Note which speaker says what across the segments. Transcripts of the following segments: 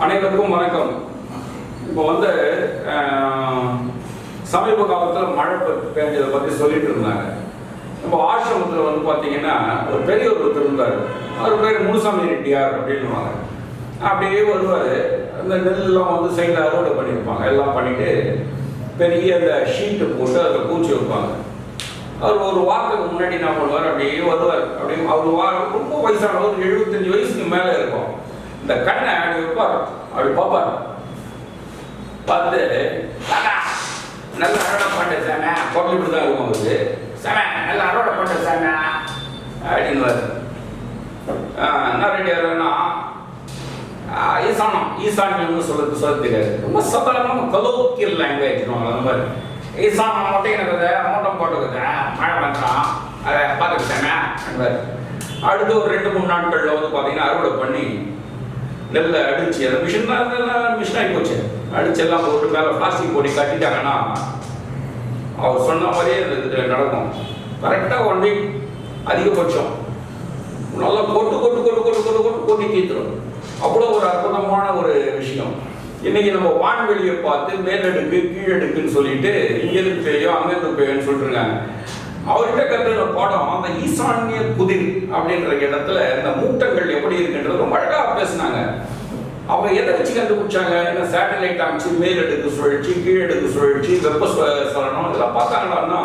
Speaker 1: அனைவருக்கும் வணக்கம். இப்போ சமீப காலத்தில் மழை பெஞ்சதை பற்றி சொல்லிட்டு இருந்தாங்க. நம்ம ஆசிரமத்தில் பார்த்தீங்கன்னா ஒரு பெரிய ஒருத்தர் இருந்தார். அவர் பேர் முனுசாமி ரெட்டியார் அப்படின்னுவாங்க. அப்படியே வருவார். அந்த நெல்லாம் சைடில் அறுவடை பண்ணியிருப்பாங்க. எல்லாம் பண்ணிவிட்டு பெரிய அந்த ஷீட்டு போட்டு அதில் பூச்சி வைப்பாங்க. அவர் ஒரு வாரத்துக்கு முன்னாடி என்ன பண்ணுவார், அப்படியே வருவார். அப்படியே அவர் ரொம்ப வயசானவர், 75 வயசுக்கு மேலே இருக்கும். இந்த கண்ணை அப்படி வைப்பார், அப்படி பார்ப்பார். பார்த்து நல்லா அறுவடை பண்ண சாமி, பொருள் இப்படி தான் இருக்கும். அவருக்கு சாமி நல்லா அறுவடை பண்ண சாமி அப்படின்வார். என்ன ரெடியாருன்னா ஈசானியம்னு சொல்ல தெரியாது. ரொம்ப சபலமாக கலோக்கியல் லாங்குவேஜ் அந்த மாதிரி. ஈசானம் மட்டும் எனக்கு அமௌண்டம் போட்டுக்குது, மழை வந்துடும், அதை பார்த்துக்கிட்டேங்க என்பார். அடுத்து ஒரு 2-3 நாட்களில் பார்த்தீங்கன்னா அறுவடை பண்ணி நெல்லை அடித்து அந்த மிஷின் ஆகி போச்சு. அடித்து எல்லாம் போட்டு மேலே பிளாஸ்டிக் போட்டு கட்டிட்டாங்கன்னா அவர் சொன்ன மாதிரியே இது நடக்கும். கரெக்டாக 1 வீக் அதிகபட்சம் நல்லா கொட்டி தீர்த்துடும். அவ்வளோ ஒரு அற்புதமான ஒரு விஷயம். இன்னைக்கு நம்ம வான்வெளியை பார்த்து மேலடுக்கு கீழடுக்குன்னு சொல்லிட்டு இங்கேருந்து பெய்யும் அங்கேருந்து பெய்யும்னு சொல்லிட்டுருக்காங்க. அவர்கிட்ட கற்றுக்கிற பாடம் அந்த ஈசானிய குதிர் அப்படின்ற இடத்துல இந்த மூட்டங்கள் எப்படி இருக்குன்றது ரொம்ப அழகாக பேசினாங்க. அவங்க எதை வச்சு கண்டுபிடிச்சாங்க? என்ன சேட்டலைட் அமைச்சு மேலடுக்கு சுழற்சி, கீழடுக்கு சுழற்சி, வெப்பசலனம் இதெல்லாம் பார்த்தாங்களான்னா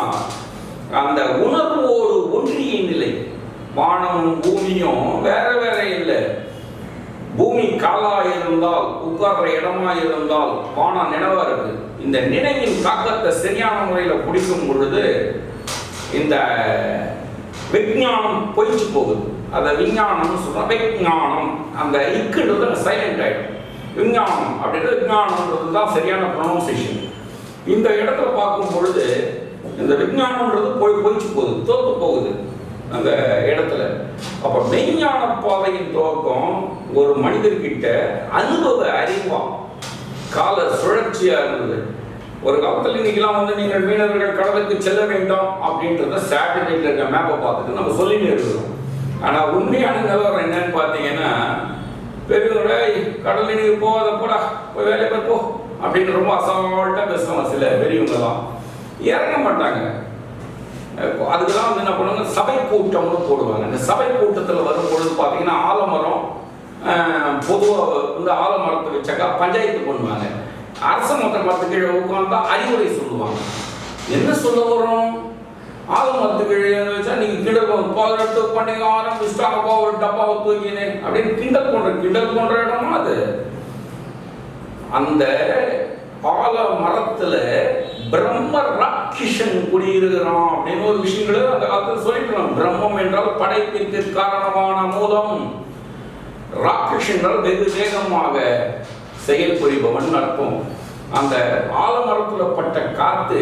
Speaker 1: அந்த உணர்வோடு ஒன்றிய நிலை. வானமும் பூமியும் வேற வேற இல்லை. பூமி காலா இருந்தால், உட்கார்ற இடமா இருந்தால் வானம் நினைவா இருக்கு. இந்த நினைவின் தாக்கத்தை சரியான முறையில் பிடிக்கும் பொழுது இந்த விஞ்ஞானம் பொய்ச்சு போகுது. அதை விஞ்ஞானம்னு சொல்றோம். விஞ்ஞானம் அந்த இக்குன்றது சைலண்ட் ஆயிடும். விஞ்ஞானம் அப்படின்றது விஞ்ஞானம்ன்றது தான் சரியான ப்ரொனவுன்சியேஷன். இந்த இடத்துல பார்க்கும் பொழுது இந்த விஞ்ஞானம்ன்றது பொய்ச்சு போகுது, தோற்று போகுது அந்த இடத்துல. அப்ப மெய்ஞான பாதையின் துவக்கம் ஒரு மனிதர்கிட்ட அனுபவ அறிவா கால சுழற்சியா இருந்தது. ஒரு காலத்தில் இன்னைக்கெல்லாம் நீங்கள் மீனவர்கள் கடலுக்கு செல்ல வேண்டாம் அப்படின்றத சேட்டலைட்ல இருக்க மேப்பை பார்த்துட்டு நம்ம சொல்லிட்டு இருக்கிறோம். ஆனா உண்மையான நிலவரம் என்னன்னு பார்த்தீங்கன்னா, பெரியவரை கடல் நீங்க போகாத போடா, போய் வேலை போ அப்படின்னு ரொம்ப அசால்ட்டா பேசுவாங்க. சில பெரியவங்க தான் இறங்க மாட்டாங்க. அதுக்கெல்லாம் என்ன பண்ணுவாங்க, சபை கூட்டம்னு போடுவாங்க. இந்த சபை கூட்டத்தில் வரும் பொழுது பார்த்தீங்கன்னா ஆலமரம் பொதுவாக ஆலமரத்தை வச்சாக்கா பஞ்சாயத்து பண்ணுவாங்க. அரச மரத்துக்கு கீழே உட்காந்தா அறிவுரை சொல்லுவாங்க. என்ன சொல்ல வரும்? ஆலமரத்துக்கு கீழே வச்சா நீங்க கிண்டல் பாதுகாத்து பண்ணீங்க ஆரம்பிச்சுட்டாங்கப்பா, ஒரு டப்பாவை தூக்கினேன் அப்படின்னு கிண்டல் பண்ற இடமா அது. அந்த ஆல மரத்துல பிரம்ம ராட்சசன் குடியிருக்கிறான் அப்படின்னு ஒரு விஷயங்களை அந்த காலத்தில் சொல்லிட்டு. பிரம்மம் என்றால் படைப்பிற்கு காரணமான மூலம், ராட்சசன் என்றால் வெகு வேகமாக செயல் புரிபவன் அர்த்தம். அந்த ஆலமரத்துல பட்ட காத்து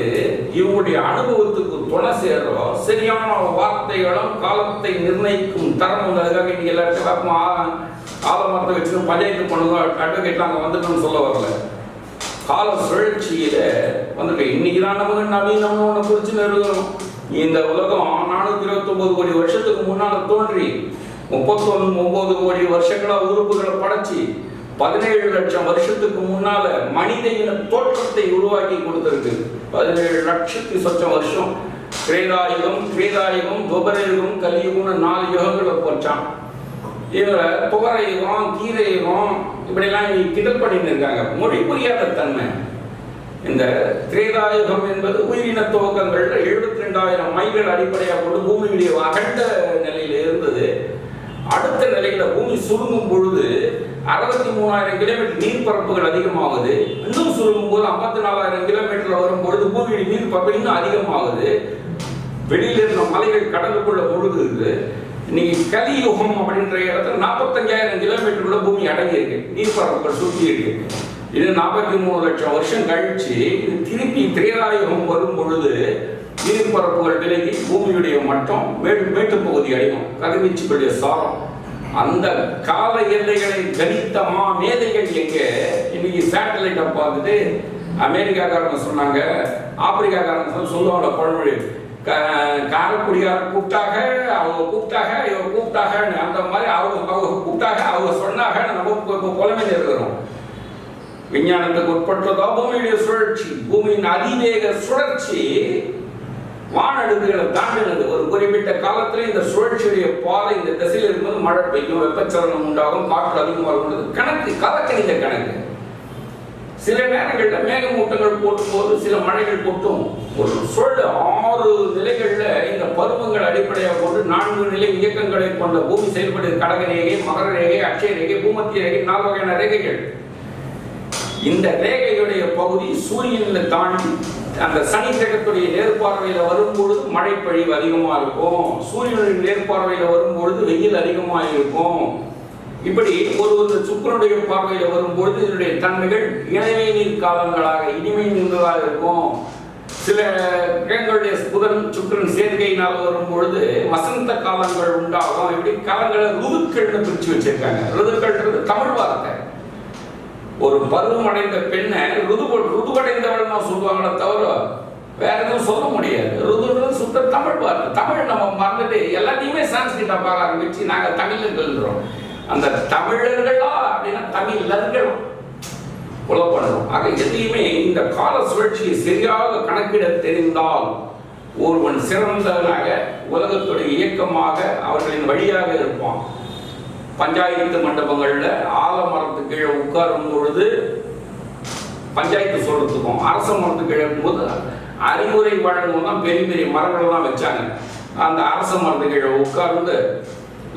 Speaker 1: இவங்களுடைய அனுபவத்துக்கு துணை சேர்றோம். சரியான வார்த்தைகளும் காலத்தை நிர்ணயிக்கும் தரம். அதுக்காக நீங்க எல்லாருக்கும் ஆலமரத்தை வச்சு பஞ்சாயத்து பண்ணுங்க, அட்வொகேட்லாம் அங்கே வந்துட்டோம்னு சொல்ல வரல. கால சுழற்சியில இன்னைக்கு தான் நமக்கு நவீனம்னு ஒன்று குறிச்சுன்னு இருக்கிறோம். இந்த உலகம் 429 கோடி வருஷத்துக்கு முன்னால தோன்றி 39 கோடி வருஷங்களா உறுப்புகளை படைச்சி 17 லட்சம் வருஷத்துக்கு முன்னால மனித இன தோற்றத்தை உருவாக்கி கொடுத்திருக்கு. 17 லட்சத்து சொச்சம் வருஷம் கிரேதாயுகம், துபரயுகம், கலியுகம்னு 4 யுகங்களை போச்சான். இவரை புகர யுகம், கீரை யுகம் இப்படிலாம் கிண்டல் பண்ணிட்டு இருக்காங்க. மொழி புரியாத தன்மை. இந்த திரேதாயுகம் என்பது உயிரின துவக்கங்கள் 72,000 மைல்கள் அடிப்படையாக கொண்டு பூமியுடைய அகண்ட நிலையில இருந்தது. அடுத்த நிலையில பூமி சுருங்கும் பொழுது 63,000 கிலோமீட்டர் நீர்பரப்புகள் அதிகமாகுது. இன்னும் சுருங்கும் போது 54,000 கிலோமீட்டர் வரும் பொழுது பூமியுடைய நீர்பரப்பு இன்னும் அதிகமாகுது. வெளியில இருந்த மலைகள் கடலுக்குள்ள முழுகுது. இன்னைக்கு கலியுகம் அப்படின்ற இடத்துல 45,000 கிலோமீட்டருக்குள்ள பூமி அடங்கி இருக்கு, நீர்பரப்புகள் சுற்றி இருக்கு. இது 43 லட்சம் வருஷம் கழிச்சு திருப்பி திரேதாயுகம் வரும் பொழுது நீர்பரப்புகள் விலகி பூமியுடைய மட்டம் மேட்டு பகுதி அடையும். கதிர்வீச்சுடைய சாரம். அந்த கால எல்லைகளை கணித்தமா மேதைகள் எங்க? இன்னைக்கு சேட்டலைட்டை பார்த்துட்டு அமெரிக்காக்காரங்க சொன்னாங்க, ஆப்பிரிக்காக்காரங்க சொல்லுவாங்க பழமொழி, காரக்குடியார் கூப்பிட்டாக, அவங்க கூப்பிட்டாக, இவங்க கூப்பிட்டாக, அந்த மாதிரி அவங்க கூப்பிட்டாக, அவங்க சொன்னாக. நம்ம புலமையில் இருக்கிறோம். விஞ்ஞானத்துக்கு உட்பட்டதா பூமியுடைய சுழற்சி, பூமியின் அதிவேக சுழற்சி வானடுக்குகளை தாண்டினது. ஒரு குறிப்பிட்ட காலத்தில் இந்த சுழற்சியுடைய பாதை இந்த திசையில் இருக்கும்போது மழை பெய்யும், வெப்பச்சலனம் உண்டாகும், காற்று அதிகமாக உள்ளது. கணக்கு, காலக்கணித கணக்கு. சில நேரங்களில் மேகமூட்டங்கள் போட்டும் போது சில மழைகள் கொட்டும். ஒரு சொல் 6 நிலைகளில் இந்த பருவங்கள் அடிப்படையாக கொண்டு 4 நிலை இயக்கங்களை கொண்ட பூமி செயல்படுது. கடக ரேகை, மகர ரேகை, அட்சய ரேகை, பூமத்திய ரேகை, 4 வகையான ரேகைகள். இந்த ரேகையுடைய பகுதி சூரியனில் தாண்டி அந்த சனி கிரகத்துடைய நேர்பார்வையில் வரும்பொழுது மழை பொழிவு அதிகமாக இருக்கும், சூரியனுடைய நேர்பார்வையில் வரும்பொழுது வெயில் அதிகமாக இருக்கும். இப்படி ஒரு சுக்கிரனுடைய பார்வையில் வரும்பொழுது இதனுடைய தன்மைகள் இணைமை நீர் காலங்களாக இனிமை நீர்களாக இருக்கும். சில கிரகங்களுடைய புதன் சுக்கிரன் சேர்க்கையினால் வரும்பொழுது வசந்த காலங்கள் உண்டாகும். இப்படி காலங்களை ருதுக்கள்னு பிரிச்சு வச்சிருக்காங்க. ருதுக்கள்ன்றது தமிழ் வார்த்தை. ஒரு பருவம் அடைந்த பெண்ணை ருதுவடைந்தவள் தான் சொல்லுவாங்களே தவிர வேற எதுவும் சொல்ல முடியாது. ருதுன்றது சுத்த தமிழ் வார்த்தை. தமிழ் நம்ம மறந்துட்டு எல்லாத்தையுமே சான்ஸ்கிரிட்டா பார்க்க ஆரம்பிச்சு நாங்கள் தமிழர்கள்ன்றோம். அந்த தமிழர்களா அப்படின்னா தமிழர்கள் புலப்படுறோம். ஆக எதையுமே இந்த கால சுழற்சியை சரியாக கணக்கிட தெரிந்தால் ஒருவன் சிறந்தவனாக உலகத்துடைய இயக்கமாக அவர்களின் வழியாக இருப்பான். பஞ்சாயத்து மண்டபங்கள்ல ஆலமரத்து கீழே உட்காரும் பொழுது பஞ்சாயத்து சொல்றதுக்கும் அரச மரத்து கீழே இருக்கும்போது அறிவுரை வழங்கும் தான் பெரிய பெரிய மரங்கள்லாம் வச்சாங்க. அந்த அரச மரத்து கீழே உட்கார்ந்து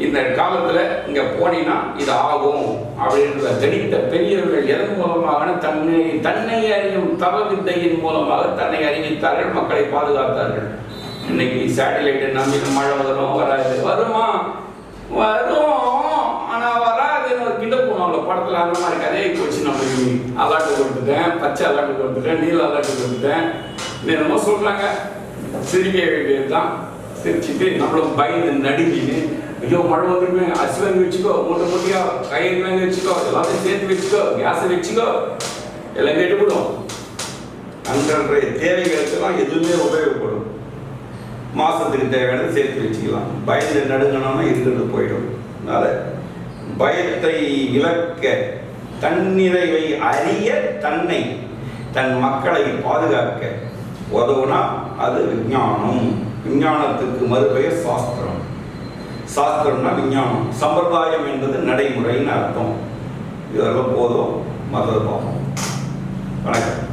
Speaker 1: இந்த காலத்துல இங்க போனீங்கன்னா இது ஆகும் அப்படின்ற கணித்த பெரியவர்கள் எதன் மூலமாக தன்னை அறியும் தவ வித்தையின் மூலமாக தன்னை அறிவித்தார்கள், மக்களை பாதுகாத்தார்கள். இன்னைக்கு சேட்டலைட்டை நம்பி மழை வரும் வராது, வருமா வரும் ஆனா வராதுன்னு ஒரு கிட்ட போனோம்ல படத்துல அந்த மாதிரி கதையை போச்சு. நம்ம அலாட்டு கொடுத்துட்டேன், பச்சை அலாட்டு கொடுத்துட்டேன், நீல அலாட்டு கொடுத்துட்டேன், என்னமோ சொல்றாங்க. சிரிக்க வேண்டியதுதான். சிரிச்சுட்டு நம்மளும் பயந்து நடுங்கின்னு ஐயோ மழை வந்துருமே, அரிசி வாங்கி வச்சுக்கோ, மூட்டை மூட்டையா கயிறு வாங்கி வச்சுக்கோ, எல்லாத்தையும் சேர்த்து வச்சுக்கோ, கேஸை வச்சுக்கோ, எல்லாம் கேட்டுவிடும். அன்றைய தேவைகளுக்கெல்லாம் எதுவுமே உபயோகப்படும். மாசத்துக்கு தேவையானது சேர்த்து வச்சுக்கலாம். பயந்து நடுங்கணும்னா இருக்கிறது போயிடும். அதனால பயத்தை விலக்க தன்னிறைவை அறிய தன்னை தன் மக்களை பாதுகாக்க உதவுனா அது விஞ்ஞானம். விஞ்ஞானத்துக்கு மறுபெயர் சாஸ்திரம். சாஸ்திரம்னா விஞ்ஞானம். சம்பிரதாயம் என்பது நடைமுறைன்னு அர்த்தம். இதெல்லாம் போதும். மதம். வணக்கம்.